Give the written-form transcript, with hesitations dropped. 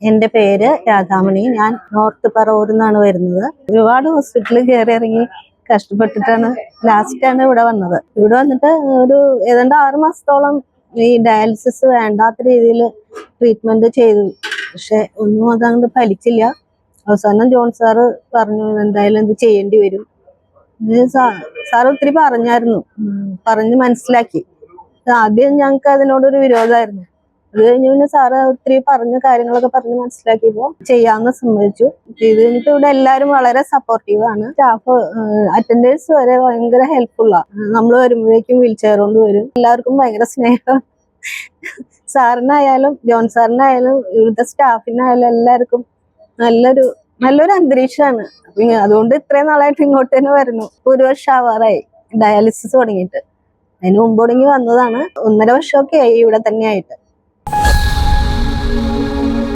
എന്റെ പേര് രാധാമണി. ഞാൻ നോർത്ത് പറവൂരിൽ നിന്നാണ് വരുന്നത്. ഒരുപാട് ഹോസ്പിറ്റലിൽ കയറി ഇറങ്ങി കഷ്ടപ്പെട്ടിട്ടാണ് ലാസ്റ്റാണ് ഇവിടെ വന്നത്. ഇവിടെ വന്നിട്ട് ഏതാണ്ട് 6 മാസത്തോളം ഈ ഡയാലിസിസ് വേണ്ടാത്ത രീതിയിൽ ട്രീറ്റ്മെന്റ് ചെയ്തു. പക്ഷെ ഒന്നും അതങ്ങോട്ട് ഫലിച്ചില്ല. അവസാനം ജോൺ സാറ് പറഞ്ഞു എന്തായാലും ഇത് ചെയ്യേണ്ടി വരും. സാറ് ഒത്തിരി പറഞ്ഞായിരുന്നു, പറഞ്ഞ് മനസ്സിലാക്കി. ആദ്യം ഞങ്ങൾക്ക് അതിനോടൊരു വിരോധമായിരുന്നു. അത് കഴിഞ്ഞ് പിന്നെ സാറ് ഒത്തിരി പറഞ്ഞ കാര്യങ്ങളൊക്കെ പറഞ്ഞ് മനസ്സിലാക്കിയപ്പോ ചെയ്യാമെന്ന് സമ്മതിച്ചു. ഇത് കഴിഞ്ഞിട്ട് ഇവിടെ എല്ലാവരും വളരെ സപ്പോർട്ടീവാണ്. സ്റ്റാഫ് അറ്റൻഡേഴ്സ് വരെ ഭയങ്കര ഹെൽപ്ഫുള്ളാ. നമ്മൾ വരുമ്പോഴേക്കും വീൽ ചെയർ കൊണ്ട് വരും. എല്ലാവർക്കും ഭയങ്കര സ്നേഹം. സാറിനായാലും ജോൺ സാറിനായാലും ഇവിടുത്തെ സ്റ്റാഫിനായാലും എല്ലാവർക്കും നല്ലൊരു അന്തരീക്ഷമാണ്. അതുകൊണ്ട് ഇത്രയും നാളായിട്ട് ഇങ്ങോട്ട് തന്നെ വരുന്നു. 1 വർഷം ആവാറായി ഡയാലിസിസ് തുടങ്ങിയിട്ട്. അതിന് മുമ്പ് തുടങ്ങി വന്നതാണ്. 1.5 വർഷമൊക്കെ ആയി ഇവിടെ തന്നെ ആയിട്ട്.